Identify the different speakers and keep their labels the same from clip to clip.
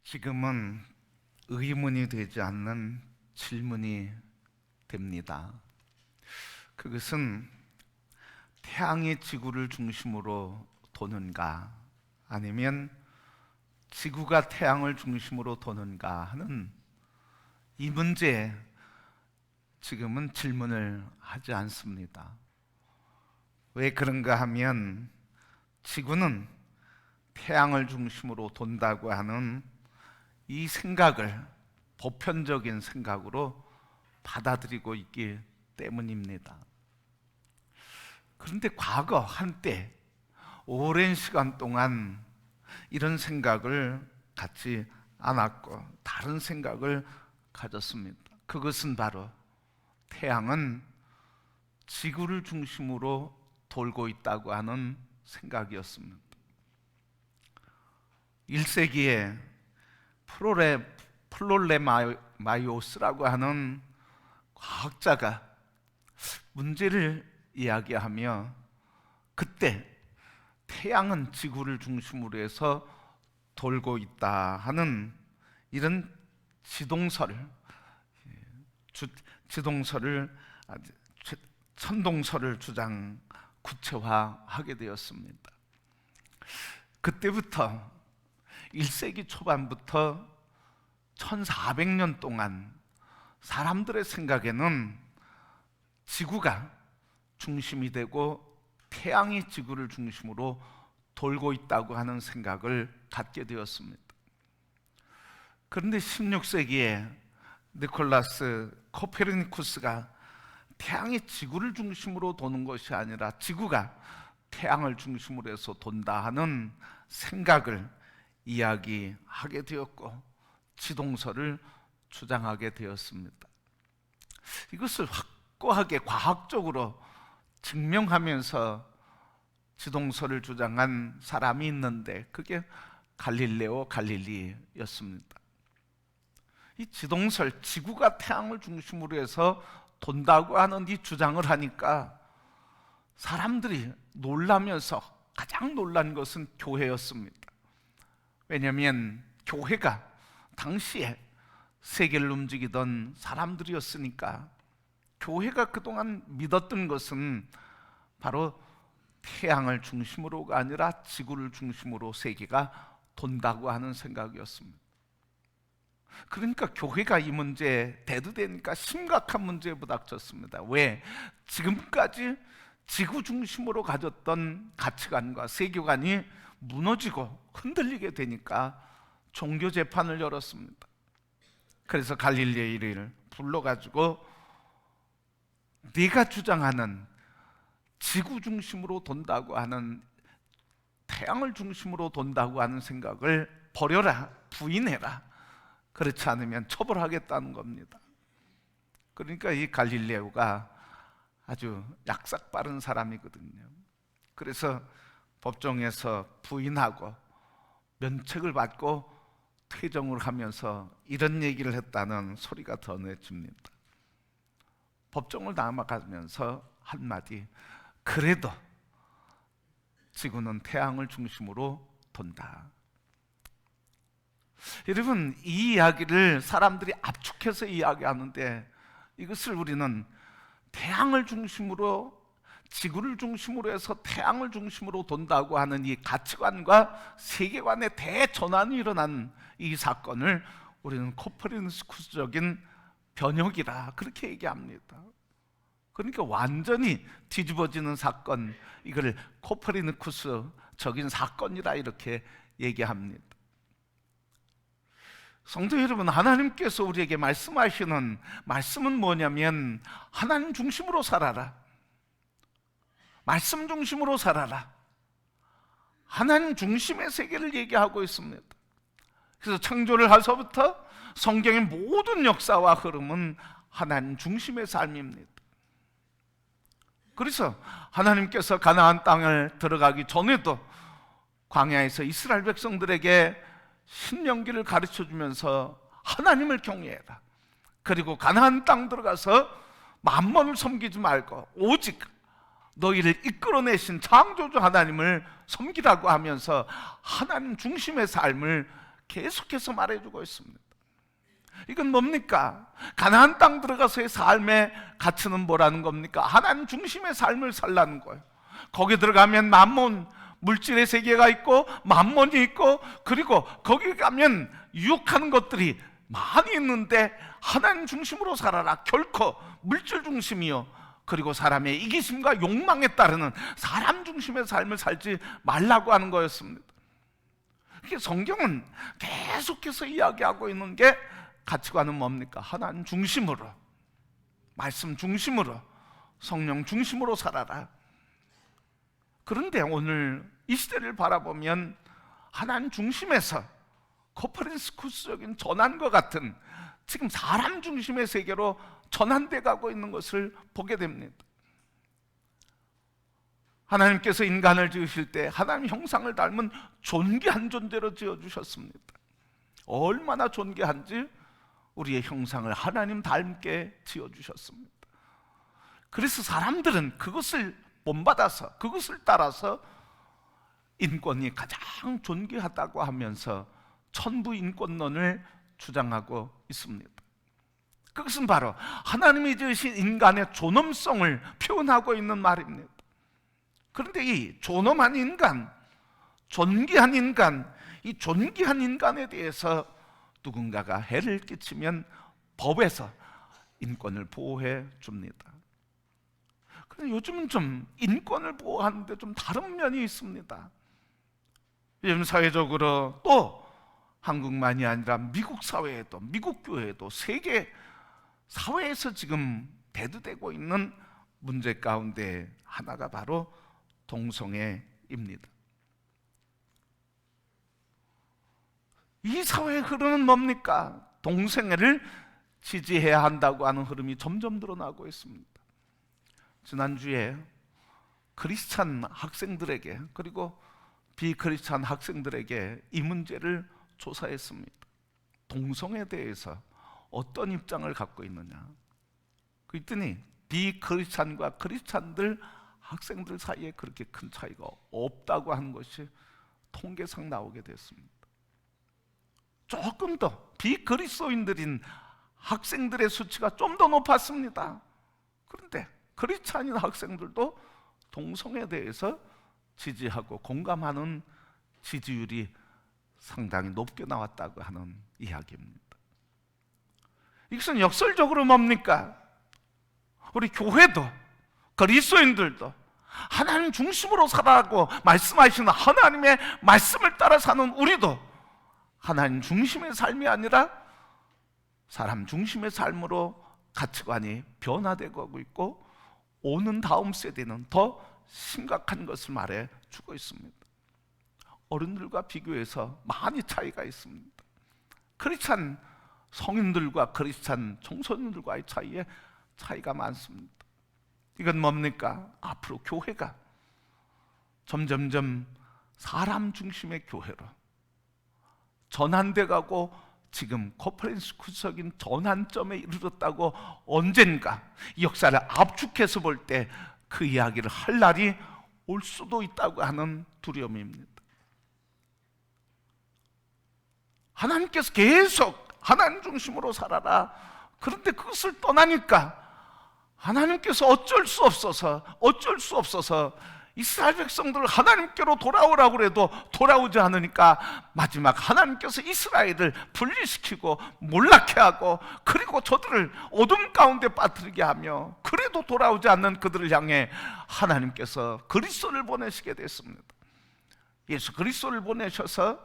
Speaker 1: 지금은 의문이 되지 않는 질문이 됩니다. 그것은 태양이 지구를 중심으로 도는가, 아니면 지구가 태양을 중심으로 도는가 하는 이 문제에 지금은 질문을 하지 않습니다. 왜 그런가 하면 지구는 태양을 중심으로 돈다고 하는 이 생각을 보편적인 생각으로 받아들이고 있기 때문입니다. 그런데 과거 한때 오랜 시간 동안 이런 생각을 갖지 않았고 다른 생각을 가졌습니다. 그것은 바로 태양은 지구를 중심으로 돌고 있다고 하는 생각이었습니다. 1세기에 플롤레마이오스라고 하는 과학자가 문제를 이야기하며 그때 태양은 지구를 중심으로 해서 돌고 있다 하는 이런 천동설을 구체화하게 되었습니다. 그때부터 1세기 초반부터 1400년 동안 사람들의 생각에는 지구가 중심이 되고 태양이 지구를 중심으로 돌고 있다고 하는 생각을 갖게 되었습니다. 그런데 16세기에 니콜라스 코페르니쿠스가 태양이 지구를 중심으로 도는 것이 아니라 지구가 태양을 중심으로 해서 돈다 하는 생각을 이야기하게 되었고 지동설을 주장하게 되었습니다. 이것을 확고하게 과학적으로 증명하면서 지동설을 주장한 사람이 있는데 그게 갈릴레오 갈릴리였습니다. 이 지동설, 지구가 태양을 중심으로 해서 돈다고 하는 이 주장을 하니까 사람들이 놀라면서 가장 놀란 것은 교회였습니다. 왜냐하면 교회가 당시에 세계를 움직이던 사람들이었으니까 교회가 그동안 믿었던 것은 바로 태양을 중심으로가 아니라 지구를 중심으로 세계가 돈다고 하는 생각이었습니다. 그러니까 교회가 이 문제에 대두되니까 심각한 문제에 부닥쳤습니다. 왜? 지금까지 지구 중심으로 가졌던 가치관과 세계관이 무너지고 흔들리게 되니까 종교 재판을 열었습니다. 그래서 갈릴레이를 불러가지고 네가 주장하는 지구 중심으로 돈다고 하는 태양을 중심으로 돈다고 하는 생각을 버려라, 부인해라. 그렇지 않으면 처벌하겠다는 겁니다. 그러니까 이 갈릴레오가 아주 약삭 빠른 사람이거든요. 그래서 법정에서 부인하고 면책을 받고 퇴정을 하면서 이런 얘기를 했다는 소리가 전해집니다. 법정을 남아가면서 한마디, 그래도 지구는 태양을 중심으로 돈다. 여러분, 이 이야기를 사람들이 압축해서 이야기하는데 이것을 우리는 태양을 중심으로, 지구를 중심으로 해서 태양을 중심으로 돈다고 하는 이 가치관과 세계관의 대전환이 일어난 이 사건을 우리는 코페르니쿠스적인 변혁이라 그렇게 얘기합니다. 그러니까 완전히 뒤집어지는 사건, 이걸 코페르니쿠스적인 사건이라 이렇게 얘기합니다. 성도 여러분, 하나님께서 우리에게 말씀하시는 말씀은 뭐냐면 하나님 중심으로 살아라, 말씀 중심으로 살아라, 하나님 중심의 세계를 얘기하고 있습니다. 그래서 창조를 하서부터 성경의 모든 역사와 흐름은 하나님 중심의 삶입니다. 그래서 하나님께서 가나안 땅을 들어가기 전에도 광야에서 이스라엘 백성들에게 신명기를 가르쳐주면서 하나님을 경외해라, 그리고 가나안 땅 들어가서 만몬을 섬기지 말고 오직 너희를 이끌어내신 창조주 하나님을 섬기라고 하면서 하나님 중심의 삶을 계속해서 말해주고 있습니다. 이건 뭡니까? 가나안 땅 들어가서의 삶의 가치는 뭐라는 겁니까? 하나님 중심의 삶을 살라는 거예요. 거기 들어가면 만몬, 물질의 세계가 있고 만몬이 있고, 그리고 거기 가면 유혹하는 것들이 많이 있는데 하나님 중심으로 살아라. 결코 물질 중심이요, 그리고 사람의 이기심과 욕망에 따르는 사람 중심의 삶을 살지 말라고 하는 거였습니다. 성경은 계속해서 이야기하고 있는 게, 가치관은 뭡니까? 하나님 중심으로, 말씀 중심으로, 성령 중심으로 살아라. 그런데 오늘 이 시대를 바라보면 하나님 중심에서 코퍼니쿠스적인 전환과 같은 지금 사람 중심의 세계로 전환돼 가고 있는 것을 보게 됩니다. 하나님께서 인간을 지으실 때 하나님 형상을 닮은 존귀한 존재로 지어주셨습니다. 얼마나 존귀한지 우리의 형상을 하나님 닮게 지어주셨습니다. 그래서 사람들은 그것을 본받아서, 그것을 따라서 인권이 가장 존귀하다고 하면서 천부 인권론을 주장하고 있습니다. 그것은 바로 하나님이 지으신 인간의 존엄성을 표현하고 있는 말입니다. 그런데 이 존엄한 인간, 존귀한 인간, 이 존귀한 인간에 대해서 누군가가 해를 끼치면 법에서 인권을 보호해 줍니다. 그런데 요즘은 좀 인권을 보호하는데 좀 다른 면이 있습니다. 요즘 사회적으로, 또 한국만이 아니라 미국 사회에도, 미국 교회에도, 세계 사회에서 지금 대두되고 있는 문제 가운데 하나가 바로 동성애입니다. 이 사회의 흐름은 뭡니까? 동성애를 지지해야 한다고 하는 흐름이 점점 드러나고 있습니다. 지난주에 크리스찬 학생들에게, 그리고 비크리스찬 학생들에게 이 문제를 조사했습니다. 동성애에 대해서 어떤 입장을 갖고 있느냐. 그랬더니 비크리스찬과 크리스찬들, 학생들 사이에 그렇게 큰 차이가 없다고 하는 것이 통계상 나오게 됐습니다. 조금 더 비그리스도인들인 학생들의 수치가 좀 더 높았습니다. 그런데 크리스찬인 학생들도 동성애에 대해서 지지하고 공감하는 지지율이 상당히 높게 나왔다고 하는 이야기입니다. 이것은 역설적으로 뭡니까? 우리 교회도, 그리스도인들도 하나님 중심으로 살아가고 말씀하시는 하나님의 말씀을 따라 사는 우리도 하나님 중심의 삶이 아니라 사람 중심의 삶으로 가치관이 변화되고 있고, 오는 다음 세대는 더 심각한 것을 말해주고 있습니다. 어른들과 비교해서 많이 차이가 있습니다. 크리스찬 성인들과 크리스찬 청소년들과의 차이에 차이가 많습니다. 이건 뭡니까? 앞으로 교회가 점점점 사람 중심의 교회로 전환돼 가고, 지금 코퍼니쿠스적인 전환점에 이르렀다고 언젠가 이 역사를 압축해서 볼 때 그 이야기를 할 날이 올 수도 있다고 하는 두려움입니다. 하나님께서 계속 하나님 중심으로 살아라. 그런데 그것을 떠나니까 하나님께서 어쩔 수 없어서 이스라엘 백성들을 하나님께로 돌아오라고 그래도 돌아오지 않으니까 마지막 하나님께서 이스라엘을 분리시키고 몰락해 하고, 그리고 저들을 어둠 가운데 빠뜨리게 하며, 그래도 돌아오지 않는 그들을 향해 하나님께서 그리스도를 보내시게 됐습니다. 예수 그리스도를 보내셔서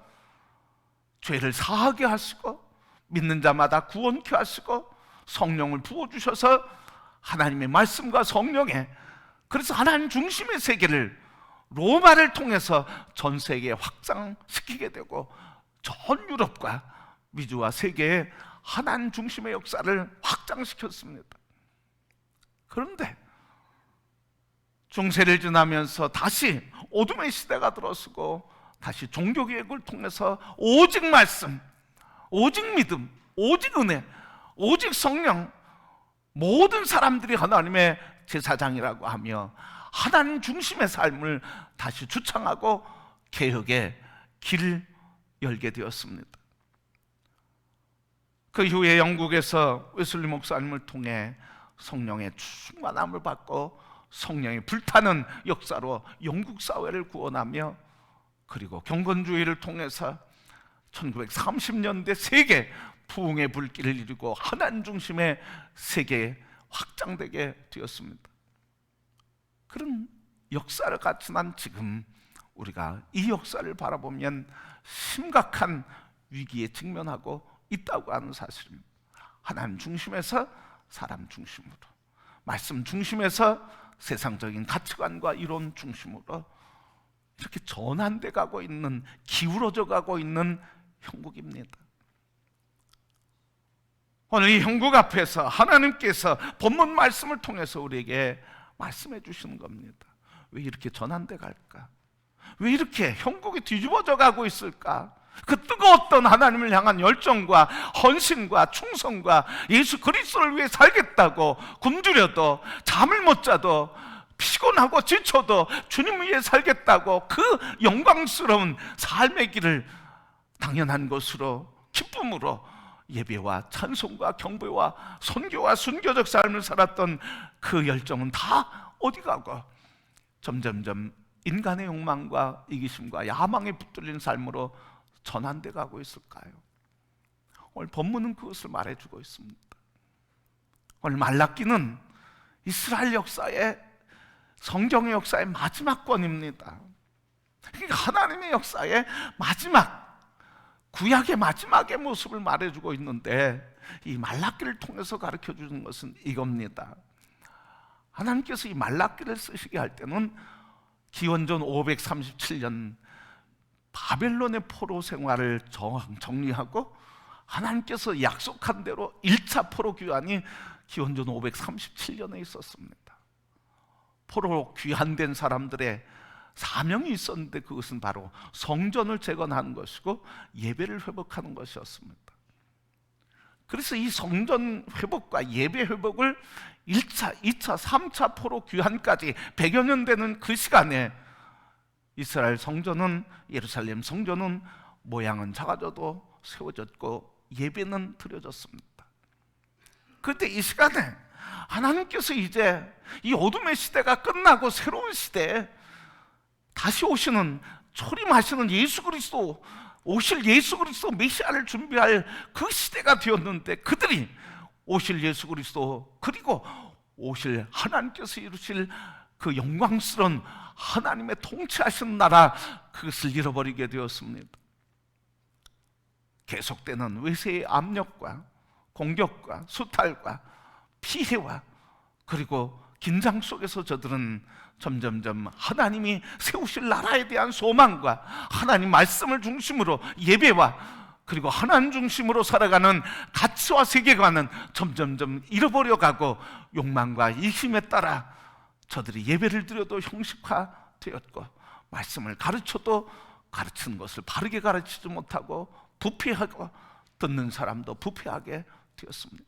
Speaker 1: 죄를 사하게 하시고, 믿는 자마다 구원케 하시고, 성령을 부어주셔서 하나님의 말씀과 성령에, 그래서 하나님 중심의 세계를 로마를 통해서 전 세계에 확장시키게 되고, 전 유럽과 미주와 세계에 하나님 중심의 역사를 확장시켰습니다. 그런데 중세를 지나면서 다시 어둠의 시대가 들어서고, 다시 종교개혁을 통해서 오직 말씀, 오직 믿음, 오직 은혜, 오직 성령, 모든 사람들이 하나님의 제사장이라고 하며 하나님 중심의 삶을 다시 주창하고 개혁의 길을 열게 되었습니다. 그 이후에 영국에서 웨슬리 목사님을 통해 성령의 충만함을 받고 성령이 불타는 역사로 영국 사회를 구원하며, 그리고 경건주의를 통해서 1930년대 세계 부흥의 불길을 이루고 하나님 중심의 세계에 확장되게 되었습니다. 그런 역사를 거친 지금 우리가 이 역사를 바라보면 심각한 위기에 직면하고 있다고 하는 사실입니다. 하나님 중심에서 사람 중심으로, 말씀 중심에서 세상적인 가치관과 이론 중심으로 이렇게 전환돼 가고 있는, 기울어져 가고 있는 형국입니다. 오늘 이 형국 앞에서 하나님께서 본문 말씀을 통해서 우리에게 말씀해 주시는 겁니다. 왜 이렇게 전환돼 갈까? 왜 이렇게 형국이 뒤집어져 가고 있을까? 그 뜨거웠던 하나님을 향한 열정과 헌신과 충성과 예수 그리스도를 위해 살겠다고 굶주려도, 잠을 못 자도, 피곤하고 지쳐도 주님 위해 살겠다고 그 영광스러운 삶의 길을 당연한 것으로, 기쁨으로 예배와 찬송과 경배와 선교와 순교적 삶을 살았던 그 열정은 다 어디 가고 점점점 인간의 욕망과 이기심과 야망에 붙들린 삶으로 전환돼 가고 있을까요? 오늘 본문은 그것을 말해주고 있습니다. 오늘 말라기는 이스라엘 역사의, 성경의 역사의 마지막 권입니다. 그러니까 하나님의 역사의 마지막, 구약의 마지막의 모습을 말해주고 있는데, 이 말라기를 통해서 가르쳐주는 것은 이겁니다. 하나님께서 이 말라기를 쓰시게 할 때는 기원전 537년 바벨론의 포로 생활을 정리하고 하나님께서 약속한 대로 1차 포로 귀환이 기원전 537년에 있었습니다. 포로 귀환된 사람들의 사명이 있었는데, 그것은 바로 성전을 재건하는 것이고 예배를 회복하는 것이었습니다. 그래서 이 성전 회복과 예배 회복을 1차, 2차, 3차 포로 귀환까지 100여 년 되는 그 시간에 이스라엘 성전은, 예루살렘 성전은 모양은 작아져도 세워졌고 예배는 드려졌습니다. 그런데 이 시간에 하나님께서 이제 이 어둠의 시대가 끝나고 새로운 시대에 다시 오시는, 초림하시는 예수 그리스도, 오실 예수 그리스도 메시아를 준비할 그 시대가 되었는데, 그들이 오실 예수 그리스도, 그리고 오실 하나님께서 이루실 그 영광스러운 하나님의 통치하시는 나라, 그것을 잃어버리게 되었습니다. 계속되는 외세의 압력과 공격과 수탈과 피해와 그리고 긴장 속에서 저들은 점점점 하나님이 세우실 나라에 대한 소망과 하나님 말씀을 중심으로 예배와 그리고 하나님 중심으로 살아가는 가치와 세계관은 점점점 잃어버려가고, 욕망과 이심에 따라 저들이 예배를 드려도 형식화되었고, 말씀을 가르쳐도 가르치는 것을 바르게 가르치지 못하고 부패하고, 듣는 사람도 부패하게 되었습니다.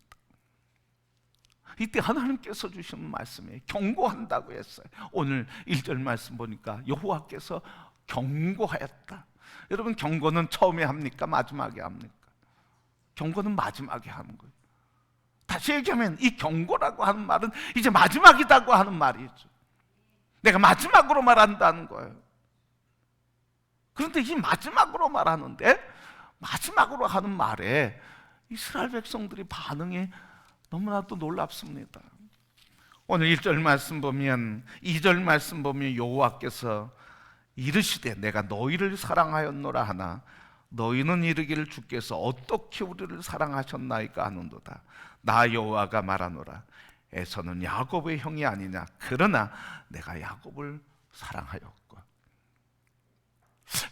Speaker 1: 이때 하나님께서 주시는 말씀이 경고한다고 했어요. 오늘 1절 말씀 보니까 여호와께서 경고하였다. 여러분, 경고는 처음에 합니까? 마지막에 합니까? 경고는 마지막에 하는 거예요. 다시 얘기하면 이 경고라고 하는 말은 이제 마지막이라고 하는 말이죠. 내가 마지막으로 말한다는 거예요. 그런데 이 마지막으로 말하는데, 마지막으로 하는 말에 이스라엘 백성들이 반응이 너무나도 놀랍습니다. 오늘 1절 말씀 보면, 2절 말씀 보면 여호와께서 이르시되 내가 너희를 사랑하였노라 하나 너희는 이르기를 주께서 어떻게 우리를 사랑하셨나이까 하는도다. 나 여호와가 말하노라 에서는 야곱의 형이 아니냐, 그러나 내가 야곱을 사랑하였고.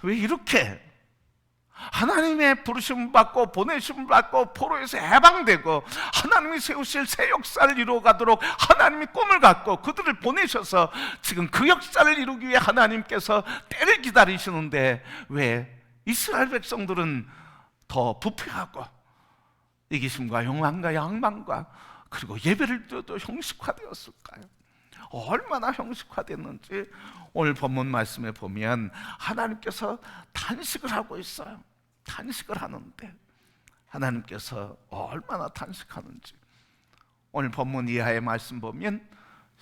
Speaker 1: 왜 이렇게 하나님의 부르심을 받고 보내심을 받고 포로에서 해방되고 하나님이 세우실 새 역사를 이루어가도록 하나님이 꿈을 갖고 그들을 보내셔서 지금 그 역사를 이루기 위해 하나님께서 때를 기다리시는데, 왜 이스라엘 백성들은 더 부패하고 이기심과 욕망과 양망과 그리고 예배를 드려도 형식화되었을까요? 얼마나 형식화됐는지 오늘 본문 말씀에 보면 하나님께서 탄식을 하고 있어요. 탄식을 하는데, 하나님께서 얼마나 탄식하는지. 오늘 본문 이하의 말씀 보면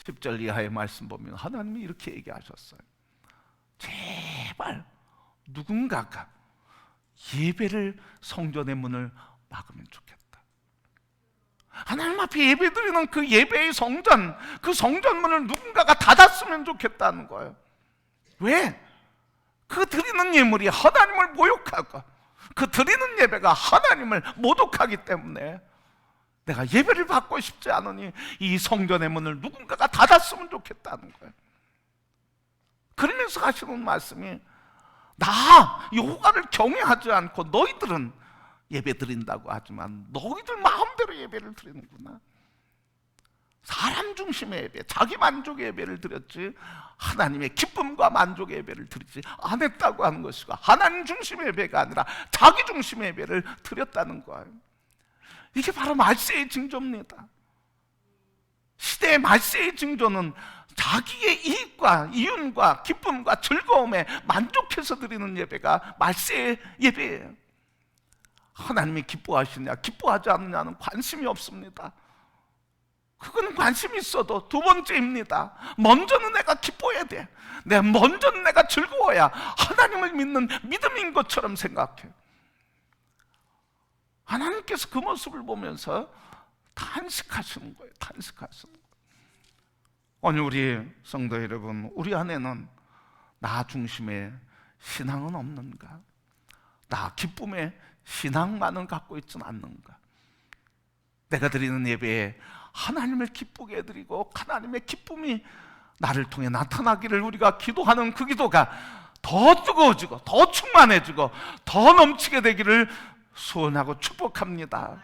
Speaker 1: 10절 이하의 말씀 보면 하나님이 이렇게 얘기하셨어요. 제발 누군가가 예배를, 성전의 문을 막으면 좋겠다. 하나님 앞에 예배드리는 그 예배의 성전, 그 성전문을 누군가가 닫았으면 좋겠다는 거예요. 왜? 그 드리는 예물이 하나님을 모욕하고 그 드리는 예배가 하나님을 모독하기 때문에 내가 예배를 받고 싶지 않으니 이 성전의 문을 누군가가 닫았으면 좋겠다는 거예요. 그러면서 하시는 말씀이, 나 여호와를 경외하지 않고 너희들은 예배 드린다고 하지만 너희들 마음대로 예배를 드리는구나. 사람 중심의 예배, 자기 만족의 예배를 드렸지 하나님의 기쁨과 만족의 예배를 드리지 않았다고 하는 것이고, 하나님 중심의 예배가 아니라 자기 중심의 예배를 드렸다는 거예요. 이게 바로 말세의 징조입니다. 시대의 말세의 징조는 자기의 이익과 이윤과 기쁨과 즐거움에 만족해서 드리는 예배가 말세의 예배예요. 하나님이 기뻐하시냐 기뻐하지 않느냐는 관심이 없습니다. 그건 관심이 있어도 두 번째입니다. 먼저는 내가 기뻐해야 돼. 먼저는 내가 즐거워야 하나님을 믿는 믿음인 것처럼 생각해. 하나님께서 그 모습을 보면서 탄식하시는 거예요. 탄식하시는 거예요. 오늘 우리 성도 여러분, 우리 안에는 나 중심의 신앙은 없는가? 나 기쁨의 신앙만은 갖고 있지는 않는가? 내가 드리는 예배에 하나님을 기쁘게 해드리고 하나님의 기쁨이 나를 통해 나타나기를 우리가 기도하는 그 기도가 더 뜨거워지고 더 충만해지고 더 넘치게 되기를 소원하고 축복합니다.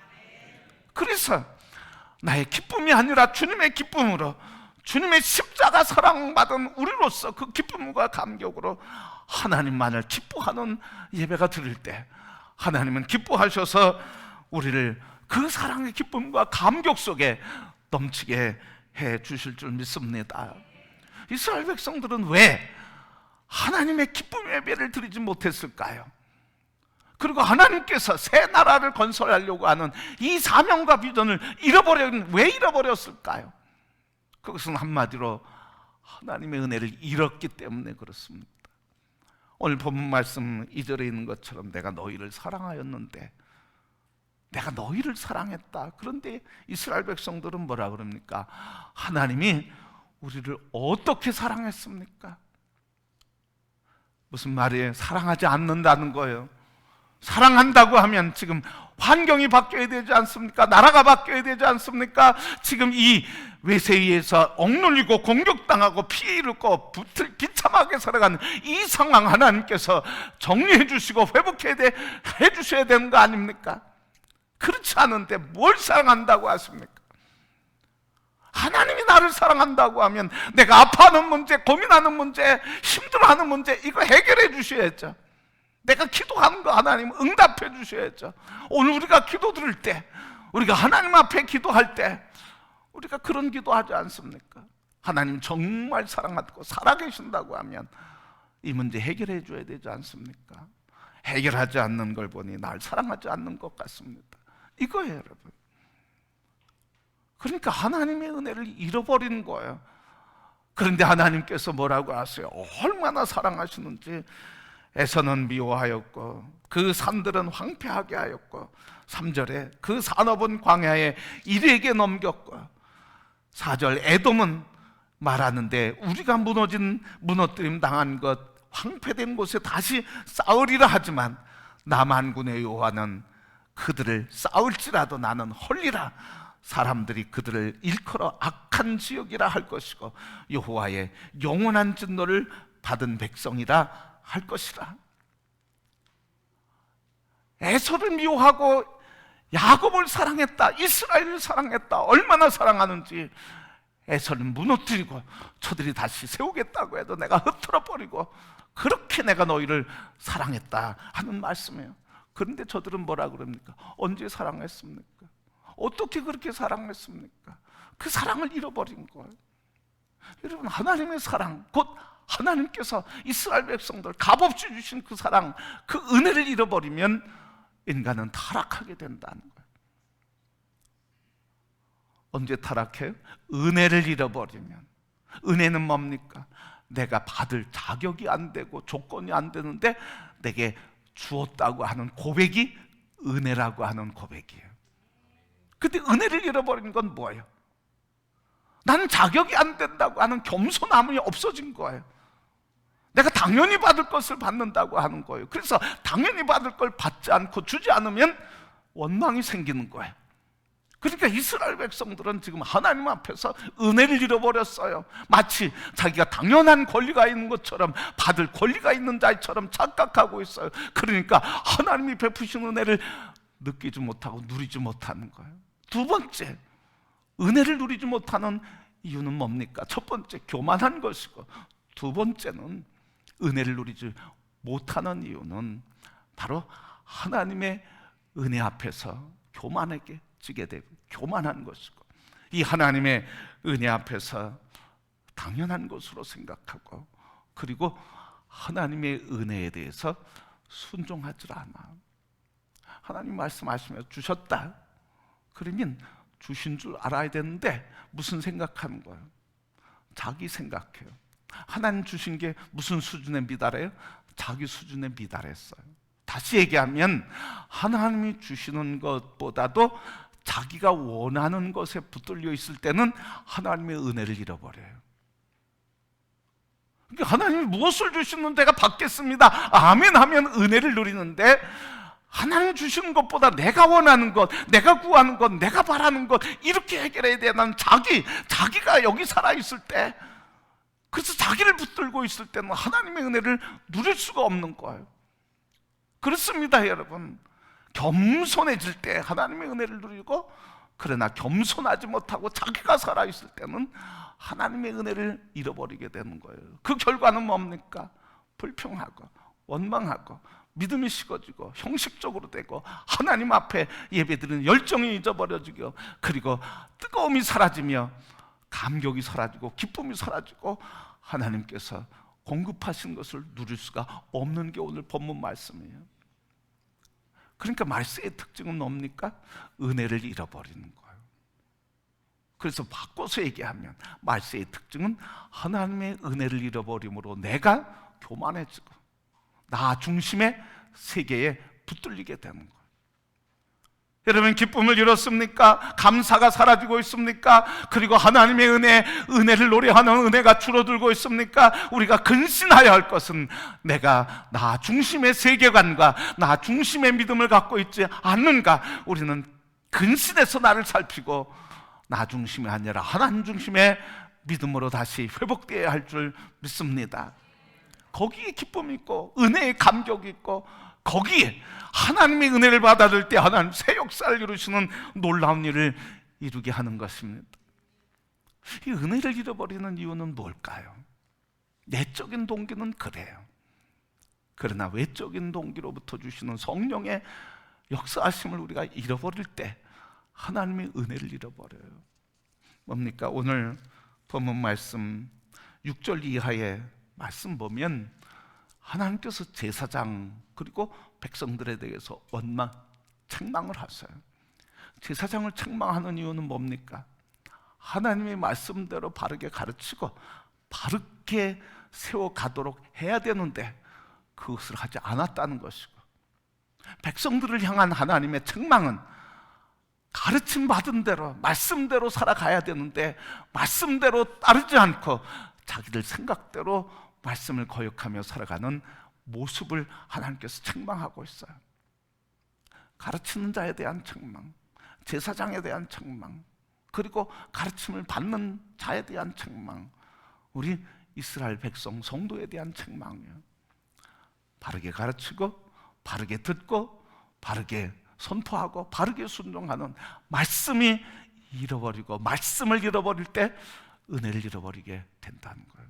Speaker 1: 그래서 나의 기쁨이 아니라 주님의 기쁨으로, 주님의 십자가 사랑받은 우리로서 그 기쁨과 감격으로 하나님만을 기뻐하는 예배가 드릴 때 하나님은 기뻐하셔서 우리를 그 사랑의 기쁨과 감격 속에 넘치게 해 주실 줄 믿습니다. 이스라엘 백성들은 왜 하나님의 기쁨의 예배를 드리지 못했을까요? 그리고 하나님께서 새 나라를 건설하려고 하는 이 사명과 비전을 왜 잃어버렸을까요? 그것은 한마디로 하나님의 은혜를 잃었기 때문에 그렇습니다. 오늘 본문 말씀 2절에 있는 것처럼 내가 너희를 사랑하였는데, 내가 너희를 사랑했다. 그런데 이스라엘 백성들은 뭐라 그럽니까? 하나님이 우리를 어떻게 사랑했습니까? 무슨 말이에요? 사랑하지 않는다는 거예요. 사랑한다고 하면 지금 환경이 바뀌어야 되지 않습니까? 나라가 바뀌어야 되지 않습니까? 지금 이 외세위에서 억눌리고 공격당하고 피해 입고 비참하게 살아가는 이 상황 하나님께서 정리해 주시고 회복해 주셔야 되는 거 아닙니까? 그렇지 않은데 뭘 사랑한다고 하십니까? 하나님이 나를 사랑한다고 하면 내가 아파하는 문제, 고민하는 문제, 힘들어하는 문제, 이거 해결해 주셔야죠. 내가 기도하는 거 하나님 응답해 주셔야죠. 오늘 우리가 기도 드릴 때, 우리가 하나님 앞에 기도할 때 우리가 그런 기도하지 않습니까? 하나님 정말 사랑하고 살아계신다고 하면 이 문제 해결해 줘야 되지 않습니까? 해결하지 않는 걸 보니 날 사랑하지 않는 것 같습니다. 이거예요, 여러분. 그러니까 하나님의 은혜를 잃어버린 거예요. 그런데 하나님께서 뭐라고 하세요? 얼마나 사랑하시는지. 에서는 미워하였고 그 산들은 황폐하게 하였고, 3절에 그 산업은 광야에 이르게 넘겼고, 4절 에돔은 말하는데 우리가 무너뜨림 당한 것, 황폐된 곳에 다시 싸우리라 하지만 남한군의 여호와는 그들을 싸울지라도 나는 헐리라. 사람들이 그들을 일컬어 악한 지역이라 할 것이고 여호와의 영원한 진노를 받은 백성이라 할 것이라. 에서를 미워하고 야곱을 사랑했다, 이스라엘을 사랑했다. 얼마나 사랑하는지. 에서를 무너뜨리고 저들이 다시 세우겠다고 해도 내가 흩어져 버리고 그렇게 내가 너희를 사랑했다 하는 말씀이에요. 그런데 저들은 뭐라 그럽니까? 언제 사랑했습니까? 어떻게 그렇게 사랑했습니까? 그 사랑을 잃어버린 거예요. 여러분, 하나님의 사랑, 곧 하나님께서 이스라엘 백성들 값없이 주신 그 사랑, 그 은혜를 잃어버리면 인간은 타락하게 된다는 거예요. 언제 타락해요? 은혜를 잃어버리면. 은혜는 뭡니까? 내가 받을 자격이 안 되고 조건이 안 되는데 내게 주었다고 하는 고백이 은혜라고 하는 고백이에요. 근데 은혜를 잃어버린 건 뭐예요? 나는 자격이 안 된다고 하는 겸손함이 없어진 거예요. 내가 당연히 받을 것을 받는다고 하는 거예요. 그래서 당연히 받을 걸 받지 않고 주지 않으면 원망이 생기는 거예요. 그러니까 이스라엘 백성들은 지금 하나님 앞에서 은혜를 잃어버렸어요. 마치 자기가 당연한 권리가 있는 것처럼, 받을 권리가 있는 자처럼 착각하고 있어요. 그러니까 하나님이 베푸신 은혜를 느끼지 못하고 누리지 못하는 거예요. 두 번째, 은혜를 누리지 못하는 이유는 뭡니까? 첫 번째, 교만한 것이고, 두 번째는 은혜를 누리지 못하는 이유는 바로 하나님의 은혜 앞에서 교만하게 지게 되고 교만한 것이고, 이 하나님의 은혜 앞에서 당연한 것으로 생각하고, 그리고 하나님의 은혜에 대해서 순종하지 않아. 하나님 말씀하시며 주셨다 그러면 주신 줄 알아야 되는데 무슨 생각하는 거예요? 자기 생각해요. 하나님 주신 게 무슨 수준에 미달해요? 자기 수준에 미달했어요. 다시 얘기하면 하나님이 주시는 것보다도 자기가 원하는 것에 붙들려 있을 때는 하나님의 은혜를 잃어버려요. 그러니까 하나님이 무엇을 주시는 내가 받겠습니다, 아멘 하면 은혜를 누리는데, 하나님 주시는 것보다 내가 원하는 것, 내가 구하는 것, 내가 바라는 것, 이렇게 해결해야 되는 자기가 여기 살아있을 때, 그래서 자기를 붙들고 있을 때는 하나님의 은혜를 누릴 수가 없는 거예요. 그렇습니다, 여러분. 겸손해질 때 하나님의 은혜를 누리고, 그러나 겸손하지 못하고 자기가 살아있을 때는 하나님의 은혜를 잃어버리게 되는 거예요. 그 결과는 뭡니까? 불평하고 원망하고 믿음이 식어지고 형식적으로 되고, 하나님 앞에 예배드리는 열정이 잊어버려지고, 그리고 뜨거움이 사라지며 감격이 사라지고 기쁨이 사라지고 하나님께서 공급하신 것을 누릴 수가 없는 게 오늘 본문 말씀이에요. 그러니까 말세의 특징은 뭡니까? 은혜를 잃어버리는 거예요. 그래서 바꿔서 얘기하면 말세의 특징은 하나님의 은혜를 잃어버림으로 내가 교만해지고 나 중심의 세계에 붙들리게 되는 거예요. 여러분, 기쁨을 잃었습니까? 감사가 사라지고 있습니까? 그리고 하나님의 은혜를 노래하는 은혜가 줄어들고 있습니까? 우리가 근신하여야 할 것은 내가 나 중심의 세계관과 나 중심의 믿음을 갖고 있지 않는가? 우리는 근신해서 나를 살피고 나 중심이 아니라 하나님 중심의 믿음으로 다시 회복되어야 할 줄 믿습니다. 거기에 기쁨이 있고 은혜의 감격이 있고, 거기에 하나님의 은혜를 받아들 때 하나님 새 역사를 이루시는 놀라운 일을 이루게 하는 것입니다. 이 은혜를 잃어버리는 이유는 뭘까요? 내적인 동기는 그래요. 그러나 외적인 동기로부터 주시는 성령의 역사하심을 우리가 잃어버릴 때 하나님의 은혜를 잃어버려요. 뭡니까? 오늘 본문 말씀 6절 이하의 말씀 보면 하나님께서 제사장 그리고 백성들에 대해서 원망, 책망을 하세요. 제사장을 책망하는 이유는 뭡니까? 하나님의 말씀대로 바르게 가르치고 바르게 세워가도록 해야 되는데 그것을 하지 않았다는 것이고, 백성들을 향한 하나님의 책망은 가르침 받은 대로 말씀대로 살아가야 되는데 말씀대로 따르지 않고 자기들 생각대로 말씀을 거역하며 살아가는 모습을 하나님께서 책망하고 있어요. 가르치는 자에 대한 책망, 제사장에 대한 책망, 그리고 가르침을 받는 자에 대한 책망, 우리 이스라엘 백성 성도에 대한 책망이에요. 바르게 가르치고 바르게 듣고 바르게 선포하고 바르게 순종하는 말씀이 잃어버리고, 말씀을 잃어버릴 때 은혜를 잃어버리게 된다는 거예요.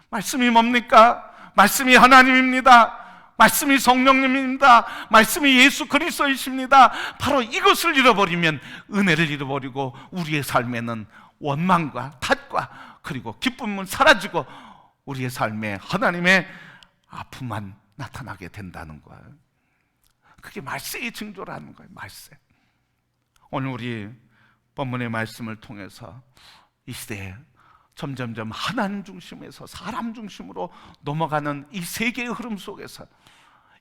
Speaker 1: 말씀이 뭡니까? 말씀이 하나님입니다. 말씀이 성령님입니다. 말씀이 예수 그리스도이십니다. 바로 이것을 잃어버리면 은혜를 잃어버리고 우리의 삶에는 원망과 탓과 그리고 기쁨은 사라지고 우리의 삶에 하나님의 아픔만 나타나게 된다는 거예요. 그게 말세의 징조라는 거예요. 말세. 오늘 우리 본문의 말씀을 통해서 이 시대에 점점점 하나님 중심에서 사람 중심으로 넘어가는 이 세계의 흐름 속에서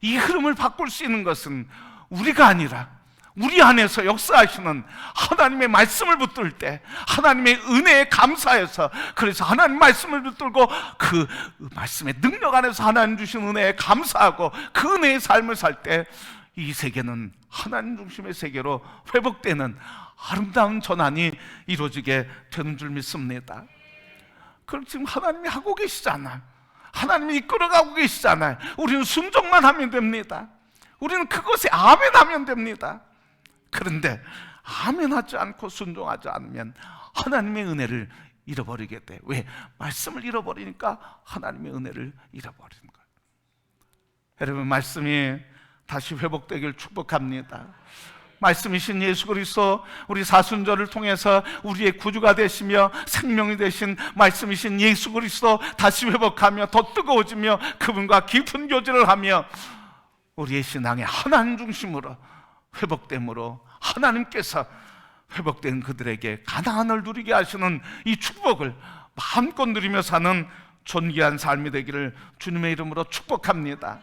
Speaker 1: 이 흐름을 바꿀 수 있는 것은 우리가 아니라 우리 안에서 역사하시는 하나님의 말씀을 붙들 때 하나님의 은혜에 감사해서, 그래서 하나님 말씀을 붙들고 그 말씀의 능력 안에서 하나님 주신 은혜에 감사하고 그 은혜의 삶을 살 때 이 세계는 하나님 중심의 세계로 회복되는 아름다운 전환이 이루어지게 되는 줄 믿습니다. 그럼 지금 하나님이 하고 계시잖아요. 하나님이 이끌어가고 계시잖아요. 우리는 순종만 하면 됩니다. 우리는 그것에 아멘하면 됩니다. 그런데 아멘하지 않고 순종하지 않으면 하나님의 은혜를 잃어버리게 돼. 왜? 말씀을 잃어버리니까 하나님의 은혜를 잃어버리는 거예요. 여러분, 말씀이 다시 회복되길 축복합니다. 말씀이신 예수 그리스도, 우리 사순절을 통해서 우리의 구주가 되시며 생명이 되신 말씀이신 예수 그리스도 다시 회복하며 더 뜨거워지며 그분과 깊은 교제를 하며 우리의 신앙의 하나님 중심으로 회복됨으로 하나님께서 회복된 그들에게 가나안을 누리게 하시는 이 축복을 마음껏 누리며 사는 존귀한 삶이 되기를 주님의 이름으로 축복합니다.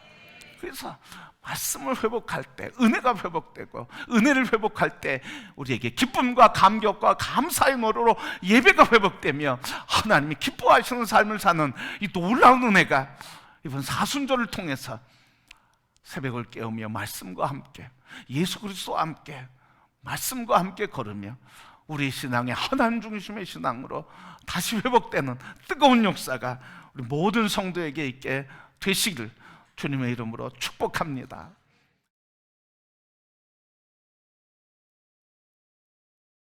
Speaker 1: 그래서 말씀을 회복할 때 은혜가 회복되고, 은혜를 회복할 때 우리에게 기쁨과 감격과 감사의 노래로 예배가 회복되며 하나님이 기뻐하시는 삶을 사는 이 놀라운 은혜가 이번 사순절을 통해서 새벽을 깨우며 말씀과 함께, 예수 그리스도와 함께, 말씀과 함께 걸으며 우리 신앙의 하나님 중심의 신앙으로 다시 회복되는 뜨거운 역사가 우리 모든 성도에게 있게 되시기를 주님의 이름으로 축복합니다.